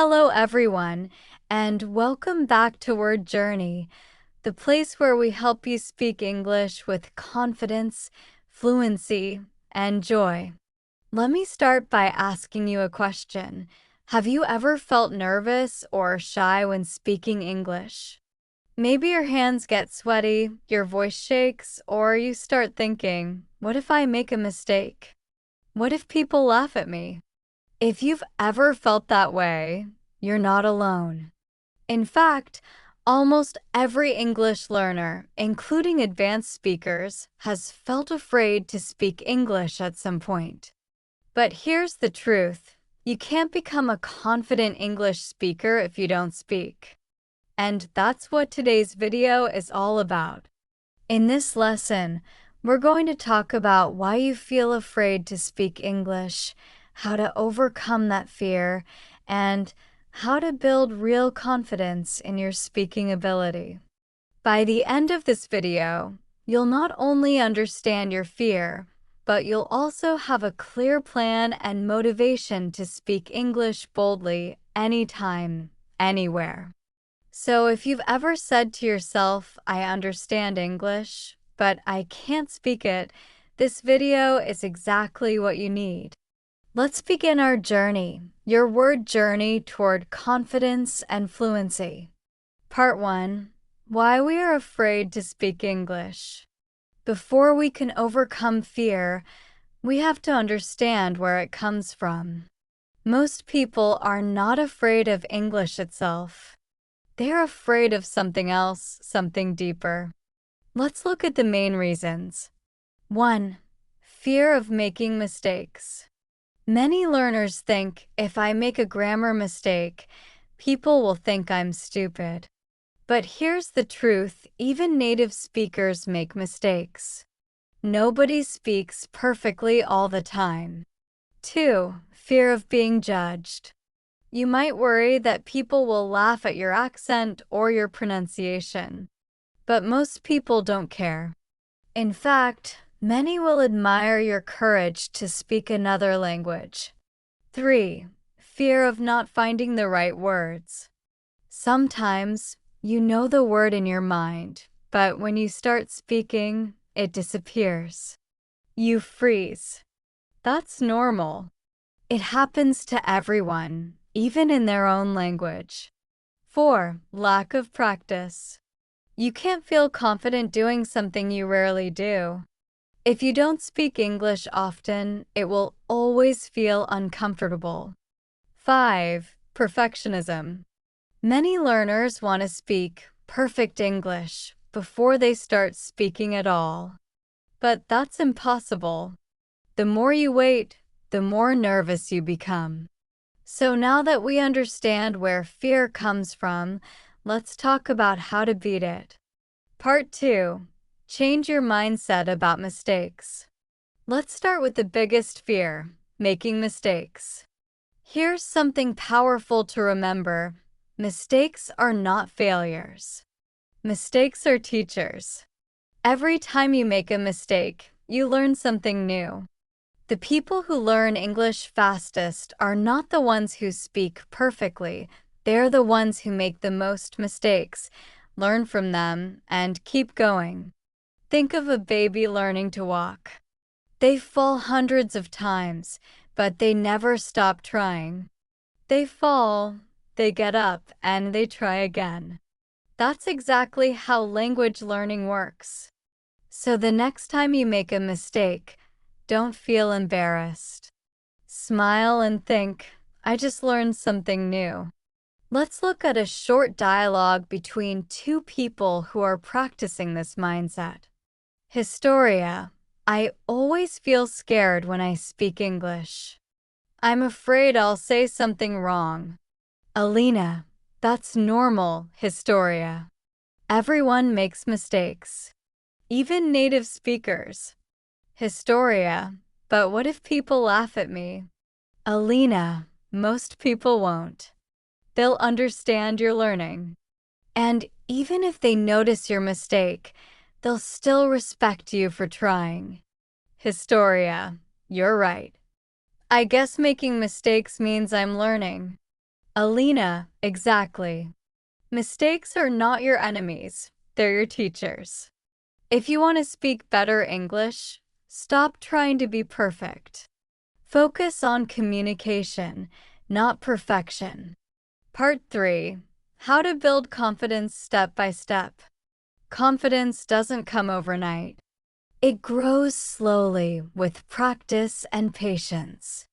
Hello, everyone, and welcome back to Word Journey, the place where we help you speak English with confidence, fluency, and joy. Let me start by asking you a question. Have you ever felt nervous or shy when speaking English? Maybe your hands get sweaty, your voice shakes, or you start thinking, what if I make a mistake? What if people laugh at me? If you've ever felt that way, you're not alone. In fact, almost every English learner, including advanced speakers, has felt afraid to speak English at some point. But here's the truth. You can't become a confident English speaker if you don't speak. And that's what today's video is all about. In this lesson, we're going to talk about why you feel afraid to speak English, how to overcome that fear, and how to build real confidence in your speaking ability. By the end of this video, you'll not only understand your fear, but you'll also have a clear plan and motivation to speak English boldly anytime, anywhere. So if you've ever said to yourself, I understand English, but I can't speak it, this video is exactly what you need. Let's begin our journey, your word journey toward confidence and fluency. Part 1. Why we are afraid to speak English. Before we can overcome fear, we have to understand where it comes from. Most people are not afraid of English itself. They're afraid of something else, something deeper. Let's look at the main reasons. 1. Fear of making mistakes. Many learners think if I make a grammar mistake, people will think I'm stupid. But here's the truth, even native speakers make mistakes. Nobody speaks perfectly all the time. 2. Fear of being judged. You might worry that people will laugh at your accent or your pronunciation. But most people don't care. In fact, many will admire your courage to speak another language. 3. Fear of not finding the right words. Sometimes you know the word in your mind, but when you start speaking, it disappears. You freeze. That's normal. It happens to everyone, even in their own language. 4. Lack of practice. You can't feel confident doing something you rarely do. If you don't speak English often, it will always feel uncomfortable. 5. Perfectionism. Many learners want to speak perfect English before they start speaking at all. But that's impossible. The more you wait, the more nervous you become. So now that we understand where fear comes from, let's talk about how to beat it. Part 2. Change your mindset about mistakes. Let's start with the biggest fear, making mistakes. Here's something powerful to remember. Mistakes are not failures. Mistakes are teachers. Every time you make a mistake, you learn something new. The people who learn English fastest are not the ones who speak perfectly. They're the ones who make the most mistakes, learn from them, and keep going. Think of a baby learning to walk. They fall hundreds of times, but they never stop trying. They fall, they get up, and they try again. That's exactly how language learning works. So the next time you make a mistake, don't feel embarrassed. Smile and think, I just learned something new. Let's look at a short dialogue between two people who are practicing this mindset. Historia. I always feel scared when I speak English. I'm afraid I'll say something wrong. Alina. That's normal, Historia. Everyone makes mistakes. Even native speakers. Historia. But what if people laugh at me? Alina. Most people won't. They'll understand your learning. And even if they notice your mistake, they'll still respect you for trying. Historia. You're right. I guess making mistakes means I'm learning. Alina, exactly. Mistakes are not your enemies, they're your teachers. If you want to speak better English, stop trying to be perfect. Focus on communication, not perfection. Part 3. How to build confidence step by step. Confidence doesn't come overnight. It grows slowly with practice and patience.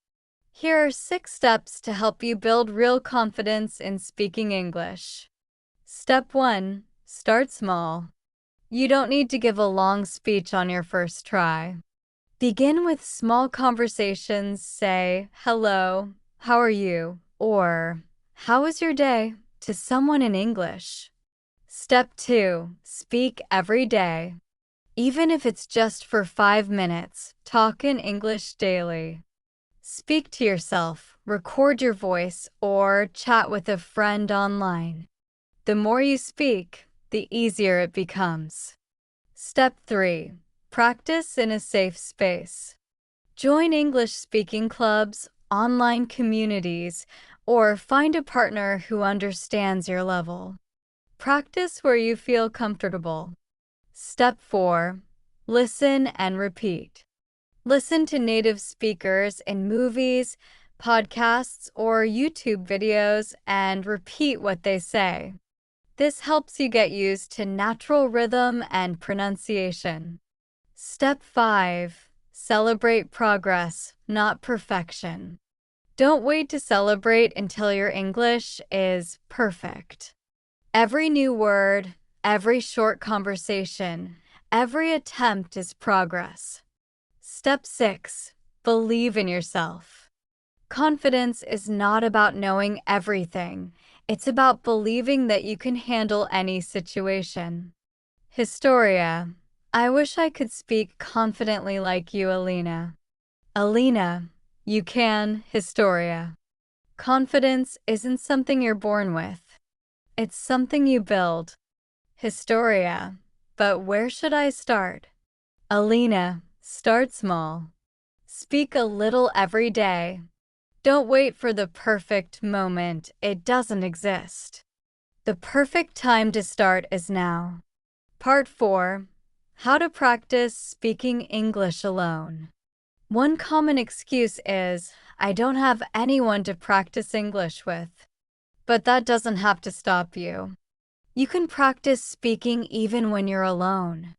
Here are 6 steps to help you build real confidence in speaking English. Step 1. Start small. You don't need to give a long speech on your first try. Begin with small conversations. Say, "Hello, how are you?" or "How was your day?" to someone in English. Step 2. Speak every day. Even if it's just for 5 minutes, talk in English daily. Speak to yourself, record your voice, or chat with a friend online. The more you speak, the easier it becomes. Step 3. Practice in a safe space. Join English speaking clubs, online communities, or find a partner who understands your level. Practice where you feel comfortable. Step 4. Listen and repeat. Listen to native speakers in movies, podcasts, or YouTube videos and repeat what they say. This helps you get used to natural rhythm and pronunciation. Step 5. Celebrate progress, not perfection. Don't wait to celebrate until your English is perfect. Every new word, every short conversation, every attempt is progress. Step 6. Believe in yourself. Confidence is not about knowing everything. It's about believing that you can handle any situation. Historia. I wish I could speak confidently like you, Alina. Alina, you can, Historia. Confidence isn't something you're born with. It's something you build. Historia. But where should I start? Alina, start small. Speak a little every day. Don't wait for the perfect moment. It doesn't exist. The perfect time to start is now. Part 4. How to practice speaking English alone. One common excuse is, "I don't have anyone to practice English with." But that doesn't have to stop you. You can practice speaking even when you're alone.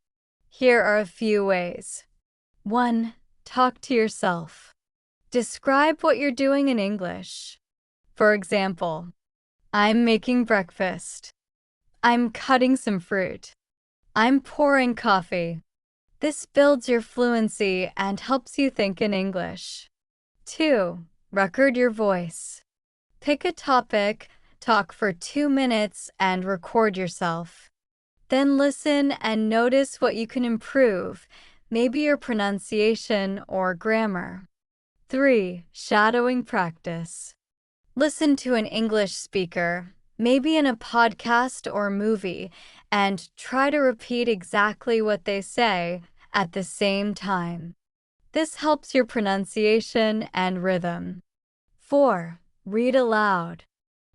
Here are a few ways. 1. Talk to yourself. Describe what you're doing in English. For example, "I'm making breakfast." "I'm cutting some fruit." "I'm pouring coffee." This builds your fluency and helps you think in English. 2. Record your voice. Pick a topic, talk for 2 minutes, and record yourself. Then listen and notice what you can improve, maybe your pronunciation or grammar. 3. Shadowing practice. Listen to an English speaker, maybe in a podcast or movie, and try to repeat exactly what they say at the same time. This helps your pronunciation and rhythm. 4. Read aloud.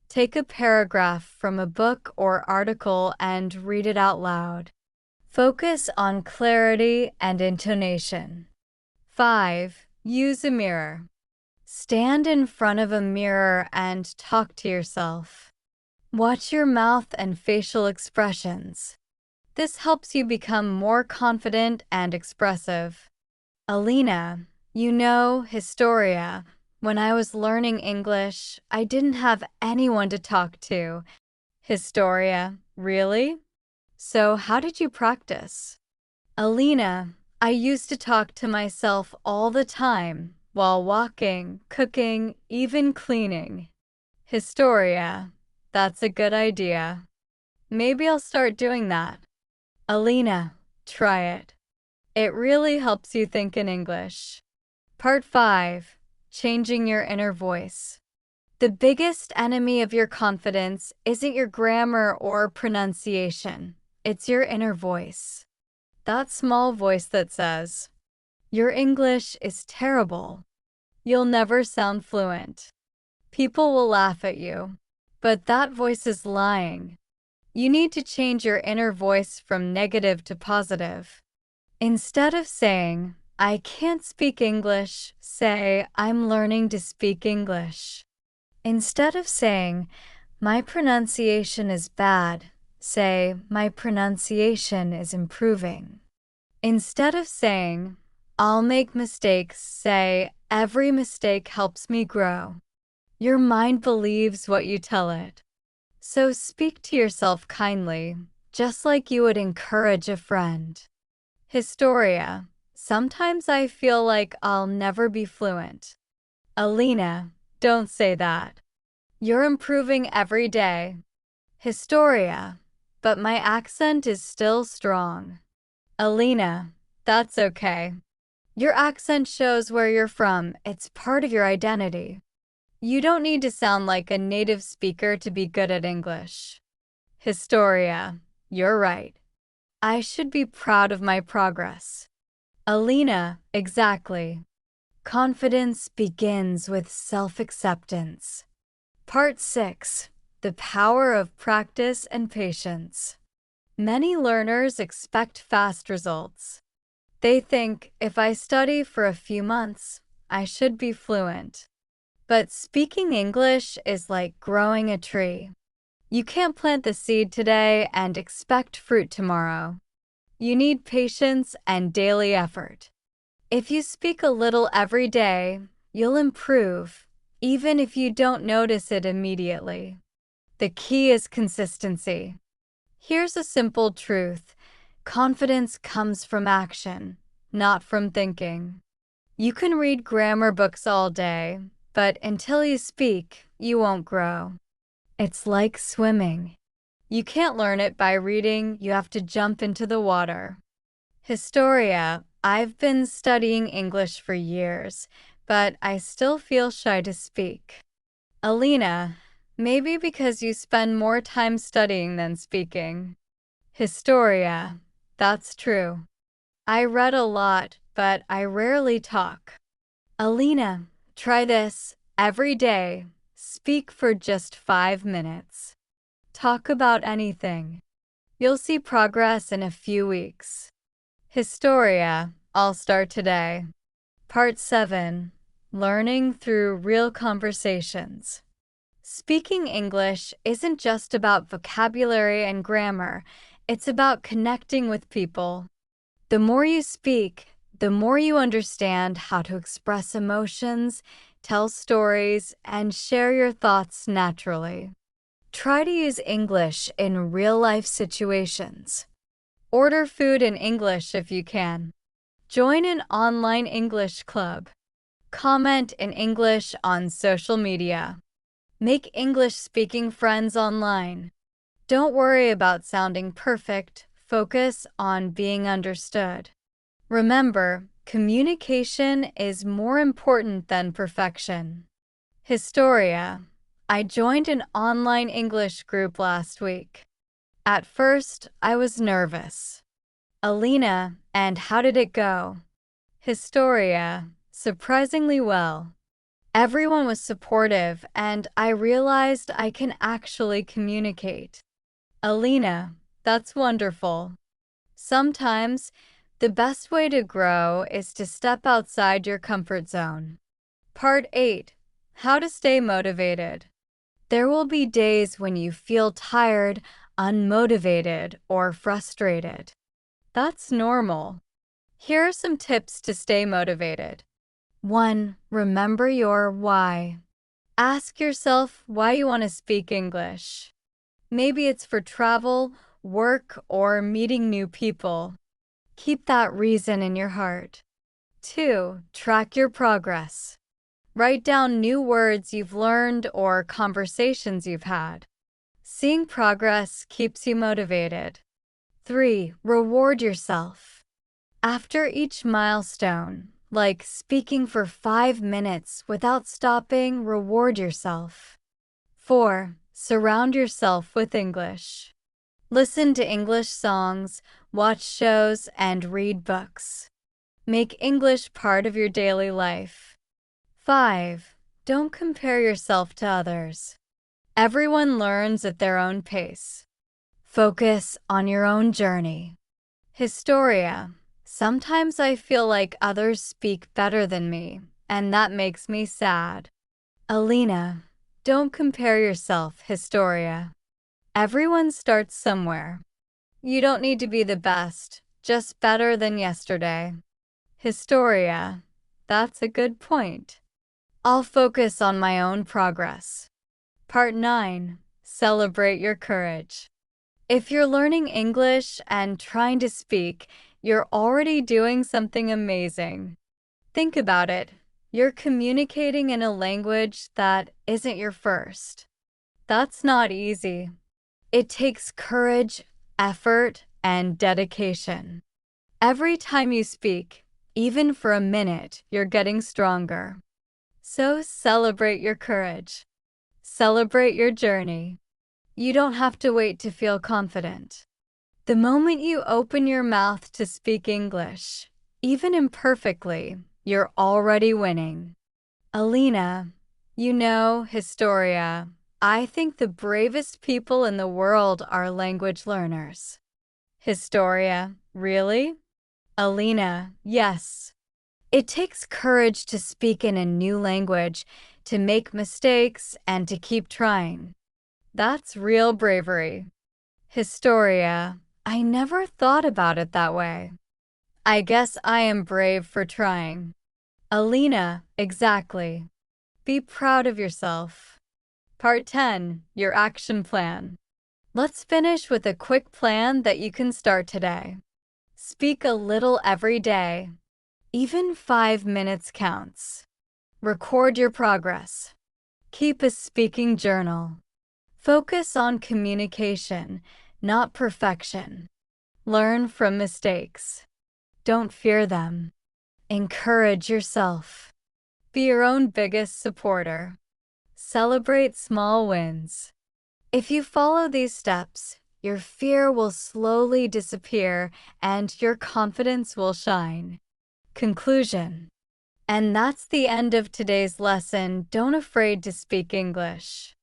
Take a paragraph from a book or article and read it out loud. Focus on clarity and intonation. 5. Use a mirror. Stand in front of a mirror and talk to yourself. Watch your mouth and facial expressions. This helps you become more confident and expressive. Alina, you know, Historia, when I was learning English, I didn't have anyone to talk to. Historia, really? So how did you practice? Alina, I used to talk to myself all the time, while walking, cooking, even cleaning. Historia, that's a good idea. Maybe I'll start doing that. Alina, try it. It really helps you think in English. Part 5. Changing your inner voice. The biggest enemy of your confidence isn't your grammar or pronunciation. It's your inner voice. That small voice that says, "Your English is terrible. You'll never sound fluent. People will laugh at you. but that voice is lying. You need to change your inner voice from negative to positive. Instead of saying, I can't speak English, say, I'm learning to speak English. Instead of saying, my pronunciation is bad, say, my pronunciation is improving. Instead of saying, I'll make mistakes, say, every mistake helps me grow. Your mind believes what you tell it. So speak to yourself kindly, just like you would encourage a friend. Historia. Sometimes I feel like I'll never be fluent. Alina, don't say that. You're improving every day. Historia. But my accent is still strong. Alina, that's okay. Your accent shows where you're from. It's part of your identity. You don't need to sound like a native speaker to be good at English. Historia, you're right. I should be proud of my progress. Alina, exactly. Confidence begins with self-acceptance. Part 6. The Power of Practice and Patience. Many learners expect fast results. They think, if I study for a few months, I should be fluent. But speaking English is like growing a tree. You can't plant the seed today and expect fruit tomorrow. You need patience and daily effort. If you speak a little every day, you'll improve, even if you don't notice it immediately. The key is consistency. Here's a simple truth. Confidence comes from action, not from thinking. You can read grammar books all day, but until you speak, you won't grow. It's like swimming. You can't learn it by reading, you have to jump into the water. Historia. I've been studying English for years, but I still feel shy to speak. Alina. Maybe because you spend more time studying than speaking. Historia. That's true. I read a lot, but I rarely talk. Alina. Try this. Every day, speak for just 5 minutes. Talk about anything. You'll see progress in a few weeks. Historia. I'll start today. Part 7. Learning through real conversations. Speaking English isn't just about vocabulary and grammar, it's about connecting with people. The more you speak, the more you understand how to express emotions, tell stories, and share your thoughts naturally. Try to use English in real-life situations. Order food in English if you can. Join an online English club. Comment in English on social media. Make English-speaking friends online. Don't worry about sounding perfect. Focus on being understood. Remember, communication is more important than perfection. Historia. I joined an online English group last week. At first, I was nervous. Alina, and how did it go? Historia. Surprisingly well. Everyone was supportive, and I realized I can actually communicate. Alina, that's wonderful. Sometimes, the best way to grow is to step outside your comfort zone. Part 8. How to stay motivated. There will be days when you feel tired, unmotivated, or frustrated. That's normal. Here are some tips to stay motivated. 1. Remember your why. Ask yourself why you want to speak English. Maybe it's for travel, work, or meeting new people. Keep that reason in your heart. 2. Track your progress. Write down new words you've learned or conversations you've had. Seeing progress keeps you motivated. 3. Reward yourself. After each milestone, like speaking for 5 minutes without stopping, reward yourself. 4. Surround yourself with English. Listen to English songs, watch shows, and read books. Make English part of your daily life. 5. Don't compare yourself to others. Everyone learns at their own pace. Focus on your own journey. Historia. Sometimes I feel like others speak better than me, and that makes me sad. Alina. Don't compare yourself, Historia. Everyone starts somewhere. You don't need to be the best, just better than yesterday. Historia. That's a good point. I'll focus on my own progress. Part 9. Celebrate your courage. If you're learning English and trying to speak, you're already doing something amazing. Think about it. You're communicating in a language that isn't your first. That's not easy. It takes courage, effort, and dedication. Every time you speak, even for a minute, you're getting stronger. So celebrate your courage. Celebrate your journey. You don't have to wait to feel confident. The moment you open your mouth to speak English, even imperfectly, you're already winning. Alina, Historia, I think the bravest people in the world are language learners. Historia, really? Alina, yes. It takes courage to speak in a new language, to make mistakes, and to keep trying. That's real bravery. Historia, I never thought about it that way. I guess I am brave for trying. Alina, exactly. Be proud of yourself. Part 10. Your action plan. Let's finish with a quick plan that you can start today. Speak a little every day. Even 5 minutes counts. Record your progress. Keep a speaking journal. Focus on communication, not perfection. Learn from mistakes. Don't fear them. Encourage yourself. Be your own biggest supporter. Celebrate small wins. If you follow these steps, your fear will slowly disappear and your confidence will shine. Conclusion. And that's the end of today's lesson. Don't afraid to speak English.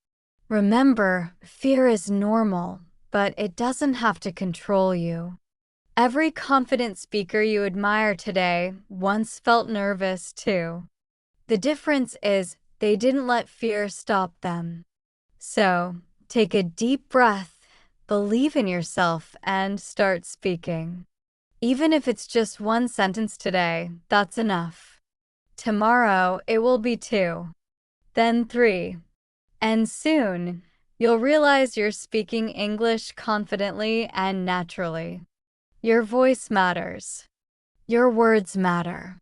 Remember, fear is normal, but it doesn't have to control you. Every confident speaker you admire today once felt nervous too. The difference is they didn't let fear stop them. So, take a deep breath, believe in yourself, and start speaking. Even if it's just one sentence today, that's enough. Tomorrow, it will be 2. Then 3. And soon, you'll realize you're speaking English confidently and naturally. Your voice matters. Your words matter.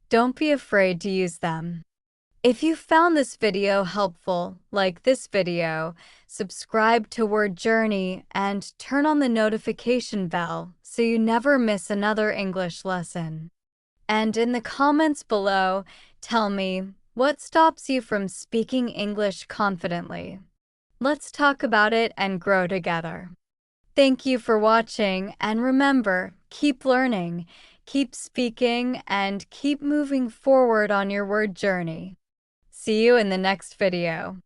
Don't be afraid to use them. If you found this video helpful, like this video, subscribe to Word Journey and turn on the notification bell so you never miss another English lesson. And in the comments below, tell me, what stops you from speaking English confidently? Let's talk about it and grow together. Thank you for watching, and remember, keep learning, keep speaking, and keep moving forward on your word journey. See you in the next video.